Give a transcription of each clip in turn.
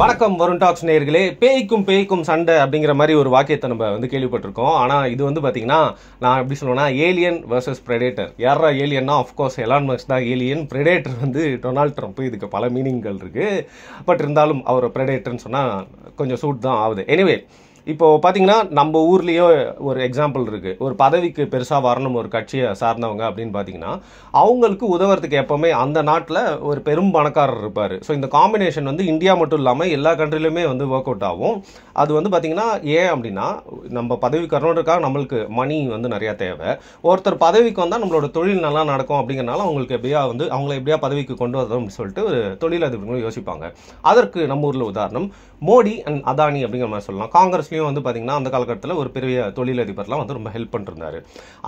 வணக்கம் வருண் டாக்ஸ் நேயர்களே. பேய்க்கும் சண்டை அப்படிங்கிற மாதிரி ஒரு வாக்கியத்தை நம்ம வந்து கேள்விப்பட்டிருக்கோம். ஆனால் இது வந்து பார்த்தீங்கன்னா நான் எப்படி சொல்லுவேன்னா ஏலியன் வர்சஸ் பிரெடேட்டர். யாரா ஏலியன்னா ஆஃப்கோர்ஸ் எலான் மஸ்க் தான் ஏலியன். பிரெடேட்டர் வந்து டொனால்ட் ட்ரம்ப். இதுக்கு பல மீனிங்கள் இருக்குது. பட் இருந்தாலும் அவர் பிரெடேட்டர்னு சொன்னால் கொஞ்சம் சூட் தான் ஆகுது. எனிவே இப்போது பார்த்தீங்கன்னா நம்ம ஊர்லேயோ ஒரு எக்ஸாம்பிள் இருக்குது. ஒரு பதவிக்கு பெருசாக வரணும் ஒரு கட்சியை சார்ந்தவங்க அப்படின்னு பார்த்தீங்கன்னா அவங்களுக்கு உதவுறதுக்கு எப்போவுமே அந்த நாட்டில் ஒரு பெரும் பணக்காரர் இருப்பார். ஸோ இந்த காம்பினேஷன் வந்து இந்தியா மட்டும் இல்லாமல் எல்லா கண்ட்ரிலையுமே வந்து ஒர்க் அவுட் ஆகும். அது வந்து பார்த்திங்கன்னா ஏன் அப்படின்னா நம்ம பதவிக்கு வரணுன்றதுக்காக நம்மளுக்கு மணி வந்து நிறையா தேவை. ஒருத்தர் பதவிக்கு வந்தால் நம்மளோட தொழில் நல்லா நடக்கும் அப்படிங்கிறனால அவங்களுக்கு எப்படியா வந்து அவங்கள எப்படியா பதவிக்கு கொண்டு வரணும் அப்படின்னு சொல்லிட்டு ஒரு தொழிலதிபர்களும் யோசிப்பாங்க. அதற்கு நம்ம ஊரில் உதாரணம் மோடி அண்ட் அதானி அப்படிங்கிற மாதிரி சொல்லலாம். காங்கிரஸ்லையும் வந்து பார்த்தீங்கன்னா அந்த காலகட்டத்தில் ஒரு பெரிய தொழிலதிபர்லாம் வந்து ரொம்ப ஹெல்ப் பண்ணிருந்தாரு.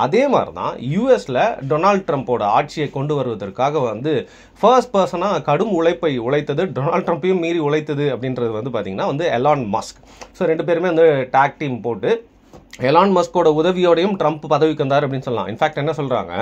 அதே மாதிரி தான் யூஎஸில் டொனால்ட் ட்ரம்ப்போட ஆட்சியை கொண்டு வருவதற்காக வந்து ஃபர்ஸ்ட் பர்சனாக கடும் உழைப்பை உழைத்தது, டொனால்ட் ட்ரம்ப்பையும் மீறி உழைத்தது அப்படின்றது வந்து பார்த்தீங்கன்னா வந்து எலான் மஸ்க். ஸோ ரெண்டு பேருமே வந்து டாக் டீம் போட்டு எலான் மஸ்கோட உதவியோடையும் ட்ரம்ப் பதவிக்கு வந்தார் அப்படின்னு சொல்லலாம். இன்ஃபேக்ட் என்ன சொல்கிறாங்க,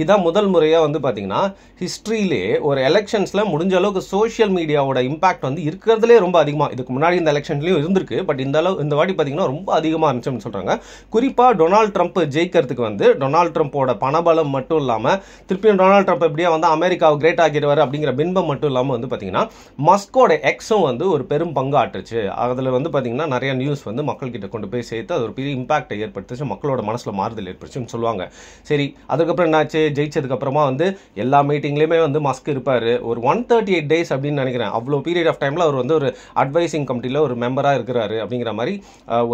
இதான் முதல் முறையாக வந்து பார்த்தீங்கன்னா ஹிஸ்ட்ரியிலே ஒரு எலெக்ஷன்ஸில் முடிஞ்ச அளவுக்கு சோஷியல் மீடியாவோட இம்பாக்ட் வந்து இருக்கிறதுலே ரொம்ப அதிகமாக. இதுக்கு முன்னாடி இந்த எலெக்ஷன்லையும் இருந்திருக்கு, பட் இந்த வாட்டி பார்த்தீங்கன்னா ரொம்ப அதிகமாக இருந்துச்சுன்னு சொல்கிறாங்க. குறிப்பாக டொனால்ட் ட்ரம்ப் ஜெயிக்கிறதுக்கு வந்து டொனால்ட் ட்ரம்ப்போட பணபலம் மட்டும் இல்லாமல் திருப்பியும் டொனால்ட் ட்ரம்ப் எப்படியா வந்து அமெரிக்காவை கிரேட் ஆகிடுவார் அப்படிங்கிற பின்பம் மட்டும் இல்லாமல் வந்து பார்த்தீங்கன்னா மஸ்கோட எக்ஸும் வந்து ஒரு பெரும் பங்கு ஆற்றுச்சு. அதில் வந்து பார்த்தீங்கன்னா நிறைய நியூஸ் வந்து மக்கள்கிட்ட கொண்டு போய் சேர்த்து அது ஒரு பெரிய இம்பாக்ட் ஏற்படுத்துச்சு, மக்களோட மனசுல மாறுதல் ஏற்படுச்சுன்னு சொல்லுவாங்க. சரி, அதுக்கப்புறம் என்னாச்சு, ஜெயிச்சதுக்கு அப்புறமா வந்து எல்லா மீட்டிங்லயுமே வந்து மஸ்க் இருப்பாரு. ஒரு 138 டேஸ் அப்படின்னு நினைக்கிறேன். அவ்வளோ பீரியட் ஆஃப் டைம்ல அவர் வந்து ஒரு அட்வைசிங் கமிட்டியில் ஒரு மெம்பரா இருக்கிறாரு அப்படிங்கிற மாதிரி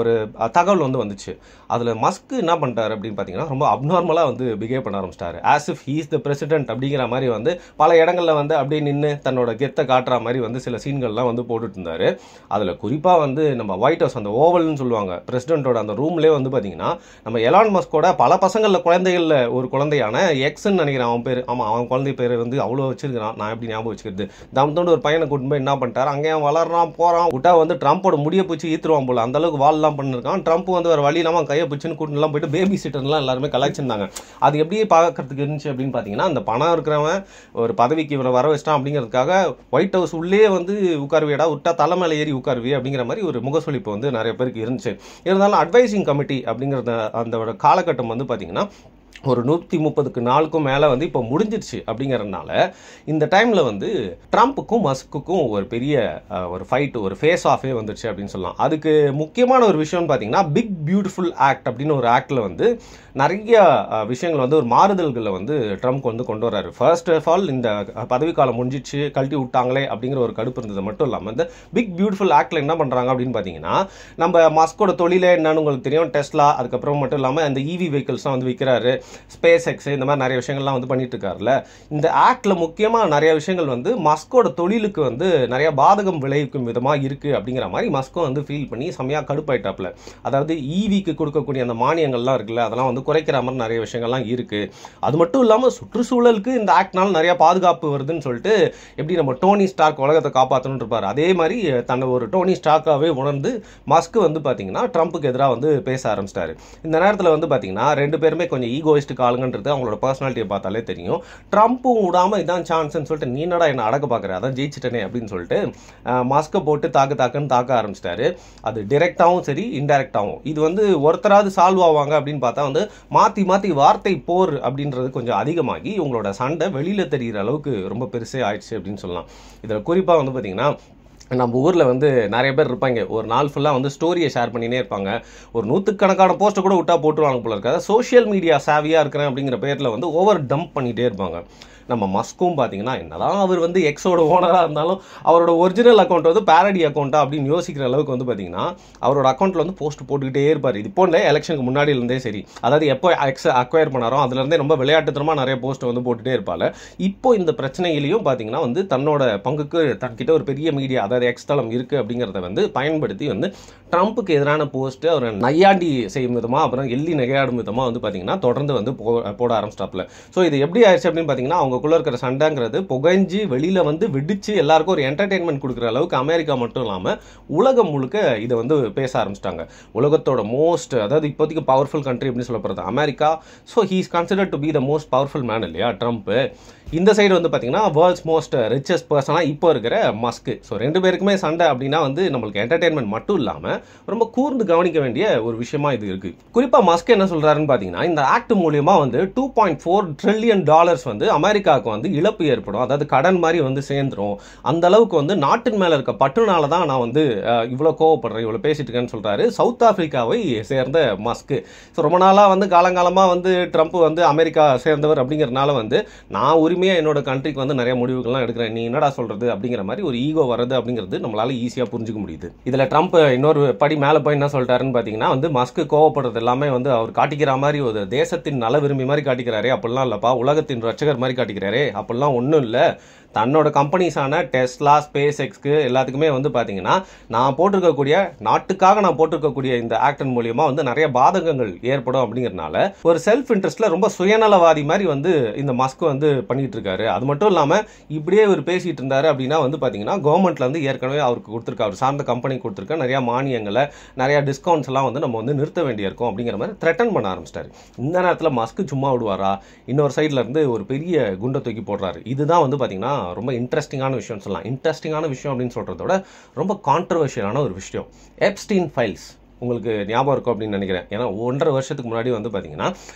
ஒரு தகவல் வந்து வந்துச்சு. அதுல மஸ்க் என்ன பண்ணிட்டாரு அப்படின்னு பார்த்தீங்கன்னா ரொம்ப அப்நார்மலா வந்து பிஹேவ் பண்ண ஆரம்பிச்சிட்டாரு. As if he is the president அப்படிங்கிற மாதிரி வந்து பல இடங்கள்ல வந்து அப்படியே நின்று தன்னோட கெத்தை காட்டுற மாதிரி வந்து சில சீன்கள்லாம் வந்து போட்டுட்டு இருந்தாரு. அதுல குறிப்பா வந்து நம்ம ஒயிட் ஹவுஸ் அந்த ஓவல்னு சொல்லுவாங்க பிரசிடென்ட்டோட அந்த ரூம்லேயே வந்து பார்த்தீங்கன்னா நம்ம எலான் மஸ்கோட பல பசங்களில் குழந்தைகளில் ஒரு குழந்தையான எக்ஸ்ன்னு நினைக்கிறேன் அவன் பேர். ஆமாம், அவன் குழந்தை பேர் வந்து அவ்வளோ வச்சிருக்கிறான். நான் எப்படி ஞாபகம் வச்சுக்கிறது. தம்தோண்டு ஒரு பையனை கூட்டு போய் என்ன பண்ணிட்டாரு, அங்கே வளர்றான் போகிறான் விட்டா வந்து ட்ரம்ப்போட முடிய பிடிச்சி ஈத்துருவான் போல, அந்த அளவுக்கு வால்லாம் பண்ணிருக்கான். ட்ரம்ப் வந்து வேறு வழி இல்லாமல் கையை பிடிச்சின்னு கூட்டுலாம் போயிட்டு பேபி சீட்டர்லாம் எல்லாருமே கலாய்ச்சிருந்தாங்க. அது எப்படி பார்க்கறதுக்கு இருந்துச்சு அப்படின்னு பார்த்தீங்கன்னா அந்த பணம் இருக்கிறவன் ஒரு பதவிக்கு இவரை வர வச்சிட்டான் அப்படிங்கிறதுக்காக ஒயிட் ஹவுஸ் உள்ளே வந்து உட்காருவியடா விட்டா தலைமையில ஏறி உட்காருவி அப்படிங்கிற மாதிரி ஒரு முகசொலிப்பு வந்து நிறைய பேருக்கு இருந்துச்சு. இருந்தாலும் அட்வைசிங் கமிட்டி அப்படிங்கிறத அந்த காலகட்டம் வந்து பார்த்தீங்கன்னா ஒரு 130 நாளுக்கும் மேலே வந்து இப்போ முடிஞ்சிருச்சு. அப்படிங்கிறதுனால இந்த டைமில் வந்து ட்ரம்ப்புக்கும் மஸ்க்குக்கும் ஒரு பெரிய ஒரு ஃபைட், ஒரு ஃபேஸ் ஆஃபே வந்துருச்சு அப்படின்னு சொல்லலாம். அதுக்கு முக்கியமான ஒரு விஷயம்னு பார்த்தீங்கன்னா பிக் பியூட்டிஃபுல் ஆக்ட் அப்படின்னு ஒரு ஆக்டில் வந்து நிறைய விஷயங்கள் வந்து ஒரு மாறுதல்களை வந்து ட்ரம்ப் வந்து கொண்டு வர்றாரு. ஃபர்ஸ்ட் ஆஃப் ஆல் இந்த பதவிக்காலம் முடிஞ்சிச்சு கழட்டி விட்டாங்களே அப்படிங்கிற ஒரு கடுப்பு இருந்தது மட்டும் இல்லாமல் இந்த பிக் பியூட்டிஃபுல் ஆக்டில் என்ன பண்ணுறாங்க அப்படின்னு பார்த்தீங்கன்னா நம்ம மஸ்கோட தொழிலே என்னன்னு உங்களுக்கு தெரியும், டெஸ்லா. அதுக்கப்புறம் மட்டும் இல்லாமல் அந்த இவி வெஹிக்கிள்ஸ்லாம் வந்து விற்கிறாரு, ஸ்பேஸ் எக்ஸ், இந்த மாதிரி நிறைய விஷயங்கள்லாம் வந்து பண்ணிட்டு இருக்காருல்ல. இந்த ஆக்ட்ல முக்கியமாக நிறைய விஷயங்கள் வந்து மஸ்கோட தொழிலுக்கு வந்து நிறைய பாதகம் விளைவிக்கும் விதமாக இருக்கு அப்படிங்கிற மாதிரி மஸ்கோ வந்து ஃபீல் பண்ணி செம்மையா கடுப்பாயிட்டாப்ல. அதாவது ஈவிக்கு கொடுக்கக்கூடிய அந்த மானியங்கள்லாம் இருக்குல்ல, அதெல்லாம் வந்து குறைக்கிற மாதிரி நிறைய விஷயங்கள்லாம் இருக்கு. அது மட்டும் இல்லாமல் சுற்றுச்சூழலுக்கு இந்த ஆக்ட்னால நிறைய பாதுகாப்பு வருதுன்னு சொல்லிட்டு எப்படி நம்ம டோனி ஸ்டார்க் உலகத்தை காப்பாற்றணும்னு இருப்பார், அதே மாதிரி தன்னை ஒரு டோனி ஸ்டார்க்காகவே உணர்ந்து மஸ்க் வந்து பார்த்தீங்கன்னா ட்ரம்ப்புக்கு எதிராக வந்து பேச ஆரம்பிச்சிட்டாரு. இந்த நேரத்தில் வந்து பார்த்தீங்கன்னா ரெண்டு பேருமே கொஞ்சம் ஈகோயிஸ்டிக் ஆளுங்கன்றது அவங்களோட பர்சனாலிட்டியை பார்த்தாலே தெரியும். ட்ரம்ப்பும் விடாமல் இதான் சான்ஸ்ன்னு சொல்லிட்டு நீ என்னடா என்ன அடக்க பார்க்குற, அதான் ஜெயிச்சிட்டனே அப்படின்னு சொல்லிட்டு மஸ்கை போட்டு தாக்குன்னு தாக்க ஆரம்பிச்சிட்டாரு. அது டிரெக்டாகவும் சரி இன்டைரக்டாகவும். இது வந்து ஒருத்தராவது சால்வ் ஆவாங்க அப்படின்னு பார்த்தா வந்து மாற்றி வார்த்தை போர் அப்படின்றது கொஞ்சம் அதிகமாகி உங்களோட சண்டை வெளியில் தெரிகிற அளவுக்கு ரொம்ப பெருசே ஆயிடுச்சு அப்படின்னு சொல்லலாம். இதில் குறிப்பாக வந்து பார்த்தீங்கன்னா நம்ம ஊரில் வந்து நிறைய பேர் இருப்பாங்க, ஒரு நாள் ஃபுல்லாக வந்து ஸ்டோரியை ஷேர் பண்ணினே இருப்பாங்க. ஒரு 100கணக்கான போஸ்ட்டை கூட விட்டா போட்டுருவாங்க போல இருக்காது. சோஷியல் மீடியா சாவியாக இருக்கிறேன் அப்படிங்கிற பேரில் வந்து ஓவர் டம்ப் பண்ணிகிட்டே இருப்பாங்க. நம்ம மஸ்க்கும் பார்த்தீங்கன்னா என்னதான் அவர் வந்து எக்ஸோட ஓனராக இருந்தாலும் அவரோட ஒரிஜினல் அக்கௌண்ட் வந்து பேரடி அக்கௌண்ட்டா அப்படின்னு யோசிக்கிற அளவுக்கு வந்து பார்த்தீங்கன்னா அவரோட அக்கௌண்ட்டில் வந்து போஸ்ட் போட்டுக்கிட்டே இருப்பார். இது இப்போ இல்லை, எலெக்ஷனுக்கு முன்னாடியிலேருந்தே சரி. அதாவது எப்போ எக்ஸ் அக்வயர் பண்ணாரோ அதுலேருந்தே ரொம்ப விளையாட்டுத்தனமாக நிறைய போஸ்ட்டை வந்து போட்டுகிட்டே இருப்பார். இப்போ இந்த பிரச்சனையிலையும் பார்த்தீங்கன்னா வந்து தன்னோட பங்குக்கு தன்கிட்ட ஒரு பெரிய மீடியா அதாவது எக்ஸ் தளம் இருக்குது அப்படிங்கிறத வந்து பயன்படுத்தி வந்து ட்ரம்ப்புக்கு எதிரான போஸ்ட்டு அவர் நையாண்டி செய்யும் விதமாக அப்புறம் எள்ளி நகையாடும் விதமாக வந்து பார்த்தீங்கன்னா தொடர்ந்து வந்து போட ஆரம்பிச்சிட்டாப்ல. ஸோ இது எப்படி ஆயிடுச்சு அப்படின்னு பார்த்தீங்கன்னா அவங்க அவங்களுக்குள்ள இருக்கிற சண்டைங்கிறது புகைஞ்சு வெளியில வந்து வெடிச்சு எல்லாருக்கும் ஒரு என்டர்டெயின்மெண்ட் கொடுக்குற அளவுக்கு அமெரிக்கா மட்டும் இல்லாமல் உலகம் முழுக்க இதை வந்து பேச ஆரம்பிச்சிட்டாங்க. உலகத்தோட மோஸ்ட், அதாவது இப்போதைக்கு பவர்ஃபுல் கண்ட்ரி அப்படின்னு சொல்லப்படுறது America. So he is considered to be the most powerful man இல்லையா ட்ரம்ப். இந்த சைடு வந்து பார்த்தீங்கன்னா வேர்ல்ட்ஸ் மோஸ்ட் ரிச்சஸ்ட் பர்சனாக இப்போ இருக்கிற மஸ்க். ஸோ ரெண்டு பேருக்குமே சண்டை அப்படின்னா வந்து நம்மளுக்கு என்டர்டெயின்மெண்ட் மட்டும் இல்லாமல் ரொம்ப கூர்ந்து கவனிக்க வேண்டிய ஒரு விஷயமா இது இருக்கு. குறிப்பாக மஸ்க் என்ன சொல்றாருன்னு பார்த்தீங்கன்னா, இந்த ஆக்ட் மூலியமா வந்து $2.4 trillion வந்து அமெரிக்காவுக்கு வந்து இழப்பு ஏற்படும், அதாவது கடன் மாதிரி வந்து சேர்ந்துரும். அந்த அளவுக்கு வந்து நாட்டின் மேல இருக்க பற்றுனால தான் நான் வந்து இவ்வளோ கோவப்படுறேன், இவ்வளோ பேசிட்டு இருக்கேன்னு சொல்றாரு சவுத் ஆப்பிரிக்காவை சேர்ந்த மஸ்க். ஸோ ரொம்ப நாளாக வந்து காலங்காலமாக வந்து ட்ரம்ப் வந்து அமெரிக்கா சேர்ந்தவர் அப்படிங்கிறதுனால வந்து நான் உரிமையாக என்னோட கண்ட்ரிக்கு வந்து நிறைய முடிவுகள்லாம் எடுக்கிறேன், நீ என்னடா சொல்றது அப்படிங்கிற மாதிரி ஒரு ஈகோ வருது அப்படிங்கிறது நம்மளால ஈஸியாக புரிஞ்சுக்க முடியுது. இதில் ட்ரம்ப் இன்னொரு படி மேலே போய் என்ன சொல்லிட்டாருன்னு பார்த்தீங்கன்னா, வந்து மஸ்க் கோவப்படுறது எல்லாமே வந்து அவர் காட்டிக்கிற மாதிரி ஒரு தேசத்தின் நல விரும்பி மாதிரி காட்டிக்கிறாரே, அப்படிலாம் இல்லப்பா, உலகத்தின் ரட்சகர் மாதிரி காட்டிக்கிறாரே, அப்படிலாம் ஒன்றும் இல்லை. தன்னோட கம்பெனிஸான டெஸ்லா, ஸ்பேஸ் எக்ஸ்க்கு எல்லாத்துக்குமே வந்து பார்த்தீங்கன்னா நான் போட்டிருக்கக்கூடிய நாட்டுக்காக நான் போட்டிருக்கக்கூடிய இந்த ஆக்டன் மூலியமா வந்து நிறைய பாதகங்கள் ஏற்படும் அப்படிங்கிறதுனால ஒரு செல்ஃப் இன்ட்ரெஸ்ட்ல ரொம்ப சுயநலவாதி மாதிரி வந்து இந்த மஸ்க் வந்து பண்ணிட்டு இருக்காரு. அது மட்டும் இல்லாமல் இப்படியே இவர் பேசிட்டு இருந்தாரு அப்படின்னா வந்து பார்த்தீங்கன்னா கவர்மெண்ட்ல வந்து ஏற்கனவே அவருக்கு கொடுத்துருக்க, அவர் சார்ந்த கம்பெனி கொடுத்துருக்க நிறைய மானியங்களை, நிறைய டிஸ்கவுண்ட்ஸ் எல்லாம் வந்து நம்ம வந்து நிறுத்த வேண்டியிருக்கும் அப்படிங்கிற மாதிரி த்ரெட்டன் பண்ண ஆரம்பிச்சிட்டாரு. இந்த நேரத்தில் மஸ்க் சும்மா விடுவாரா? இன்னொரு சைட்ல இருந்து ஒரு பெரிய குண்டை தூக்கி போடுறாரு. இதுதான் வந்து பார்த்தீங்கன்னா ரொம்ப இன்ட்ரெஸ்டிங்கான விஷயம் சொல்லலாம். இன்ட்ரெஸ்டிங்கான விஷயம் அப்படின்னு சொல்றதோட ரொம்ப கான்ட்ரவர்ஷியலான ஒரு விஷயம், எப்ஸ்டீன் ஃபைல்ஸ். உங்களுக்கு ஞாபகம் இருக்கும் அப்படின்னு நினைக்கிறேன். ஏன்னா 1.5 வருஷத்துக்கு முன்னாடி வந்து பார்த்தீங்கன்னா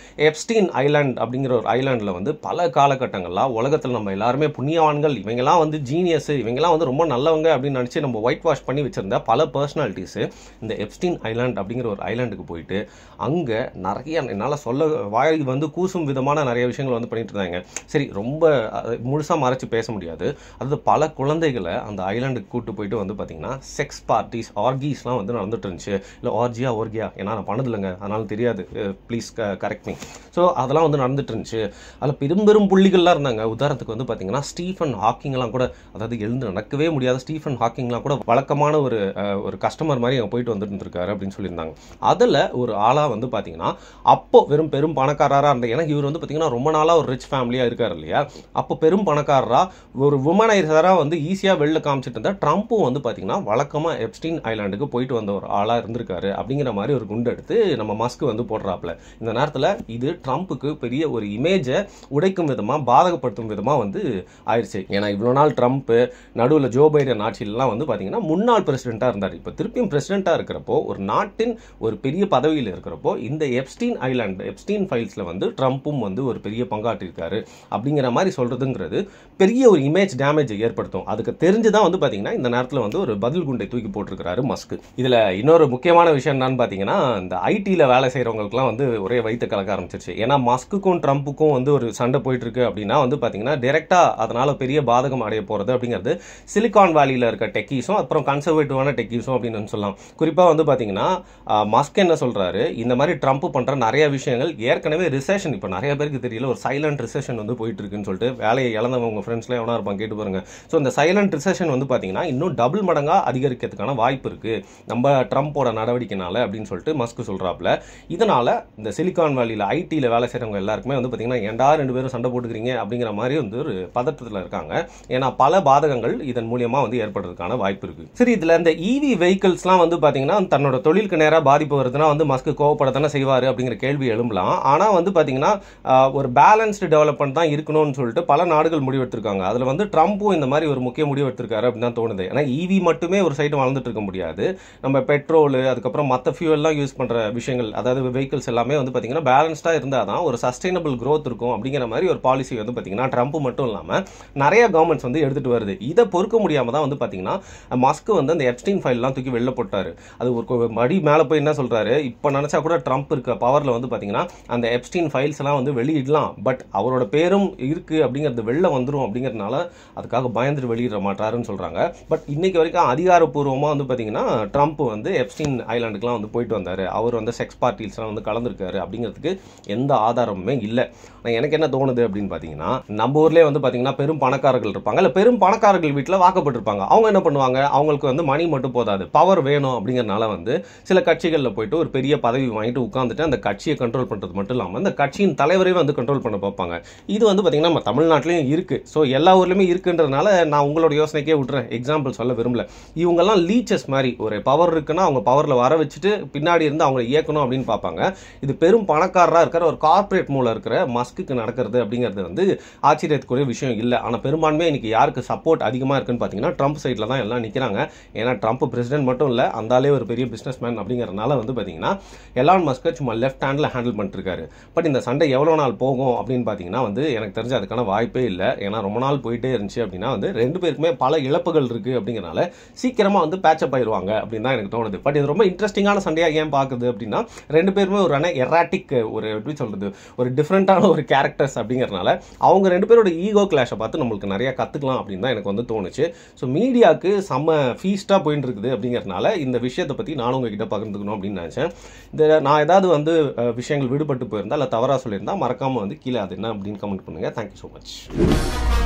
எப்ஸ்டீன் ஐலாண்ட் அப்படிங்கிற ஒரு ஐலாண்டில் வந்து பல காலகட்டங்கள்லாம் உலகத்தில் நம்ம எல்லாருமே புண்ணியவான்கள், இவங்கெல்லாம் வந்து ஜீனியஸ், இவங்கெல்லாம் வந்து ரொம்ப நல்லவங்க அப்படின்னு நினச்சி நம்ம ஒயிட் வாஷ் பண்ணி வச்சிருந்த பல பர்சனாலிட்டிஸு இந்த எப்ஸ்டீன் ஐலாண்ட் அப்படிங்கிற ஒரு ஐலாண்டுக்கு போயிட்டு அங்கே நிறைய என்னால் சொல்ல வாய் வந்து கூசும் விதமான நிறைய விஷயங்கள் வந்து பண்ணிட்டு இருந்தாங்க. சரி, ரொம்ப முழுசாக மறைச்சு பேச முடியாது. அதாவது பல குழந்தைகளை அந்த ஐலாண்டுக்கு கூப்பிட்டு போயிட்டு வந்து பார்த்தீங்கன்னா செக்ஸ் பார்ட்டிஸ், ஆர்கீஸ்லாம் வந்து நடந்துட்டு இருந்துச்சு. இல்லை ஓர்கியா ஏன்னா நான் பண்ணது இல்லைங்க, அதனால தெரியாது, ப்ளீஸ் கரெக்ட் மீ. ஸோ அதெல்லாம் வந்து நடந்துட்டு இருந்துச்சு. அதில் பெரும் புள்ளிகள்லாம் இருந்தாங்க. உதாரணத்துக்கு வந்து பார்த்தீங்கன்னா ஸ்டீஃபன் ஹாக்கிங்லாம் கூட, அதாவது எழுந்து நடக்கவே முடியாத ஸ்டீஃபன் ஹாக்கிங்லாம் கூட வழக்கமான ஒரு கஸ்டமர் மாதிரி அங்கே போயிட்டு வந்துட்டு இருக்காரு அப்படின்னு சொல்லியிருந்தாங்க. அதில் ஒரு ஆளாக வந்து பார்த்தீங்கன்னா அப்போ பெரும் பணக்காரராக இருந்த, ஏன்னா இவர் வந்து பார்த்தீங்கன்னா ரொம்ப நாளாக ஒரு ரிச் ஃபேமிலியாக இருக்காரு இல்லையா, அப்போ பெரும் பணக்காரராக ஒரு உமனைசராக வந்து ஈஸியாக வெளில காமிச்சிட்டு இருந்தா ட்ரம்ப்பும் வந்து பார்த்தீங்கன்னா வழக்கமாக எப்ஸ்டீன் ஐலாண்டுக்கு போயிட்டு வந்த ஒரு ஆளாக இருந்திருக்காரு அப்படிங்கிற மாதிரி ஒரு குண்டு எடுத்து நம்ம மஸ்க் வந்து போடுறாப்ல. இந்த நேரத்தில் இது ட்ரம்ப்புக்கு பெரிய ஒரு இமேஜை உடைக்கும் விதமா, பாதகப்படுத்தும் விதமா வந்து ஆயிடுச்சு. ஏன்னா இவ்வளோ நாள் ட்ரம்ப் நடுவில் ஜோ பைடன் ஆட்சியிலாம் வந்து பார்த்தீங்கன்னா முன்னாள் பிரசிடென்ட்டாக இருந்தார். இப்போ திருப்பியும் பிரசிடென்ட்டாக இருக்கிறப்போ, ஒரு நாட்டின் ஒரு பெரிய பதவியில் இருக்கிறப்போ இந்த எப்ஸ்டீன் ஐலாண்ட், எப்ஸ்டீன் ஃபைல்ஸில் வந்து ட்ரம்ப்பும் வந்து ஒரு பெரிய பங்காற்றிருக்காரு அப்படிங்கிற மாதிரி சொல்றதுங்கிறது பெரிய ஒரு இமேஜ் டேமேஜ் ஏற்படுத்தும். அதுக்கு தெரிஞ்சுதான் வந்து பார்த்தீங்கன்னா இந்த நேரத்தில் வந்து ஒரு பதில் குண்டை தூக்கி போட்டிருக்கிறாரு மஸ்க். இதில் இன்னொரு முக்கியமான விஷயம் என்னன்னு பார்த்தீங்கன்னா, இந்த ஐடியில் வேலை செய்கிறவங்களுக்குலாம் வந்து ஒரே வயிற்று கலக்க ஆரம்பிச்சிருச்சு. ஏன்னா மஸ்க்குக்கும் ட்ரம்ப்புக்கும் வந்து ஒரு சண்டை போயிட்டு இருக்கு அப்படின்னா வந்து பார்த்தீங்கன்னா டேரெக்டாக அதனால பெரிய பாதகம் அடைய போகிறது அப்படிங்கிறது சிலிகான் வேலியில் இருக்க டெக்கீஸும் அப்புறம் கன்சர்வேட்டிவான டெக்கீஸும் அப்படின்னு சொல்லலாம். குறிப்பாக வந்து பார்த்தீங்கன்னா மஸ்க் என்ன சொல்றாரு, இந்த மாதிரி ட்ரம்ப் பண்ணுற நிறைய விஷயங்கள் ஏற்கனவே ரிசெஷன், இப்போ நிறைய பேருக்கு தெரியல, ஒரு சைலண்ட் ரிசெஷன் வந்து போயிட்டு இருக்குன்னு சொல்லிட்டு வேலையை இழந்தவங்க ஃப்ரெண்ட்ஸ்லாம் எவனா இருப்பாங்க கேட்டு பாருங்க. ஸோ இந்த சைலண்ட் ரிசெஷன் வந்து பார்த்தீங்கன்னா இன்னும் டபுள் மடங்காக அதிகரிக்கிறதுக்கான வாய்ப்பு இருக்கு நம்ம ட்ரம்போட நடவடிக்கைனால அப்படின்னு சொல்லிட்டு மஸ்க் சொல்றாப்ல. இதனால இந்த சிலிகான் வேலியில் ஐடியில் வேலை செய்கிறவங்க எல்லாருக்குமே வந்து பார்த்தீங்கன்னா ஏன்டா 2 பேரும் சண்டை போட்டுக்கிறீங்க அப்படிங்கிற மாதிரி வந்து ஒரு பதட்டத்தில் இருக்காங்க. ஏன்னா பல பாதகங்கள் இதன் மூலியமா வந்து ஏற்படுறதுக்கான வாய்ப்பு இருக்கு. சரி, இதுல இந்த இவி வெஹிக்கிள்ஸ்லாம் வந்து பார்த்தீங்கன்னா தன்னோட தொழிலுக்கு நேராக பாதிப்பு வருதுன்னா வந்து மஸ்க் கோவப்படத்தானே செய்வார் அப்படிங்கிற கேள்வி எழும்பலாம். ஆனால் வந்து பார்த்தீங்கன்னா ஒரு பேலன்ஸ்டு டெவலப்மெண்ட் தான் இருக்கணும்னு சொல்லிட்டு பல நாடுகள் முடிவெடுத்திருக்காங்க. அதில் வந்து ட்ரம்ப்பும் இந்த மாதிரி ஒரு முக்கிய முடிவு எடுத்திருக்காரு அப்படின்னு தான் தோணுது. ஏன்னா இவி மட்டுமே ஒரு சைடு வளர்ந்துட்டு இருக்க முடியாது. நம்ம பெட்ரோல், அதுக்கப்புறம் மற்ற ஃபியூவல்லாம் யூஸ் பண்ணுற விஷயங்கள், அதாவது வெஹிக்கிள்ஸ் எல்லாமே வந்து பார்த்தீங்கன்னா பேலன்ஸ்டாக இருந்தால் தான் ஒரு சஸ்டைனபிள் க்ரோத் இருக்கும் அப்படிங்கிற மாதிரி ஒரு பாலிசி வந்து பார்த்தீங்கன்னா ட்ரம்ப் மட்டும் இல்லாமல் நிறைய கவர்மெண்ட்ஸ் வந்து எடுத்துகிட்டு வருது. இதை பொறுக்க முடியாமல் தான் வந்து பார்த்தீங்கன்னா மஸ்க் வந்து அந்த எப்ஸ்டீன் ஃபைல்லாம் தூக்கி வெளில போட்டார். அது ஒரு மடி மேலே போய் என்ன சொல்கிறாரு, இப்போ நினச்சா கூட ட்ரம்ப் இருக்க பவரில் வந்து பார்த்தீங்கன்னா அந்த எப்ஸ்டீன் ஃபைல்ஸ் எல்லாம் வந்து வெளியிடலாம், பட் அவரோட பேரும் இருக்குது அப்படிங்கிறது வெளில வந்துடும் அப்படிங்கிறதுனால அதுக்காக பயந்துட்டு வெளியிட மாட்டாருன்னு சொல்கிறாங்க. பட் இன்னைக்கு வரைக்கும் அதிகாரப்பூர்வமாக வந்து பார்த்தீங்கன்னா ட்ரம்ப் வந்து எப்ஸ்டீன் ஐலாண்டுக்குலாம் வந்து போயிட்டு வந்தார், அவர் வந்து செக்ஸ் பார்ட்டிஸ்லாம் வந்து கலந்துருக்காரு அப்படிங்கிறதுக்கு எந்த ஆதாரமுமே இல்லை. எனக்கு என்ன தோணுது அப்படின்னு பார்த்தீங்கன்னா, நம்ம ஊர்லேயே வந்து பார்த்தீங்கன்னா பெரும் பணக்காரர்கள் இருப்பாங்க, இல்லை பெரும் பணக்காரர்கள் வீட்டில் வாக்கப்பட்டிருப்பாங்க. அவங்க என்ன பண்ணுவாங்க, அவங்களுக்கு வந்து மணி மட்டும் போதாது, பவர் வேணும் அப்படிங்கிறனால வந்து சில கட்சிகளில் போயிட்டு ஒரு பெரிய பதவி வாங்கிட்டு உட்காந்துட்டு அந்த கட்சியை கண்ட்ரோல் பண்ணுறது மட்டும் இல்லாமல் அந்த கட்சியின் தலைவரையும் வந்து கண்ட்ரோல் பண்ண பார்ப்பாங்க. இது வந்து பார்த்தீங்கன்னா நம்ம தமிழ்நாட்டிலையும் இருக்குது. ஸோ எல்லா ஊர்லேயுமே இருக்குன்றதுனால நான் உங்களோட யோசனைக்கே விட்டுறேன், எக்ஸாம்பிள் சொல்ல விரும்பல. இவங்கெல்லாம் லீச்சஸ் மாதிரி, ஒரு பவர் இருக்குன்னா அவங்க பவரில் வர வச்சுட்டு பின்னாடி இருந்து அவங்களை இயக்கணும் அப்படின்னு பார்ப்பாங்க. இது பெரும் பணக்காரராக இருக்கிற ஒரு கார்பரேட் மூலம் இருக்கிற மஸ்க்கு நடக்கிறது அப்படிங்கிறது வந்து ஆச்சரியத்துக்குரிய விஷயம் இல்லை. ஆனால் பெரும்பான்மையாக இன்னைக்கு யாருக்கு சப்போர்ட் அதிகமாக இருக்குன்னு பார்த்தீங்கன்னா ட்ரம்ப் சைடில் தான் எல்லாம் நிற்கிறாங்க. ஏன்னா ட்ரம்ப் பிரசிடென்ட் மட்டும் இல்லை, அந்தாலே ஒரு பெரிய பிஸ்னஸ் மேன் அப்படிங்கிறதுனால வந்து பார்த்தீங்கன்னா எலான் மஸ்கை சும்மா லெஃப்ட் ஹேண்டில் ஹேண்டில் பண்ணிருக்காரு. பட் இந்த சண்டை எவ்வளோ நாள் போகும் அப்படின்னு பார்த்தீங்கன்னா வந்து எனக்கு தெரிஞ்ச அதுக்கான வாய்ப்பே இல்லை. ஏன்னா ரொம்ப நாள் போயிட்டே இருந்துச்சு அப்படின்னா வந்து ரெண்டு பேருக்குமே பல இழப்புகள் இருக்குது அப்படிங்கிறனால சீக்கிரமாக வந்து பேட்சப் ஆயிடுவாங்க அப்படின்னு தான் எனக்கு தோணுது. பட் இது ரொம்ப இன்ட்ரெஸ்டிங்கான சண்டையாக ஏன் பார்க்குது அப்படின்னா ரெண்டு பேருமே ஒரு எராட்டிக், ஒரு எப்படி சொல்கிறது, ஒரு டிஃப்ரெண்ட்டான ஒரு கேரக்டர்ஸ் அப்படிங்கிறனால அவங்க ரெண்டு பேரோட ஈகோ கிளாஷை பார்த்து நம்மளுக்கு நிறைய கற்றுக்கலாம் அப்படின்னு தான் எனக்கு வந்து தோணுச்சு. ஸோ மீடியாவுக்கு செம்ம ஃபீஸ்டாக போயிட்டு இருக்குது அப்படிங்கிறதுனால இந்த விஷயத்தை பற்றி நானும் உங்ககிட்ட பகிர்ந்துக்கணும் அப்படின்னு நினச்சேன். நான் ஏதாவது வந்து விஷயங்கள் விடுபட்டு போயிருந்தா இல்லை தவறாக சொல்லியிருந்தா மறக்காமல் வந்து கீழே அது என்ன அப்படின்னு கமெண்ட் பண்ணுங்கள். Thank you so much.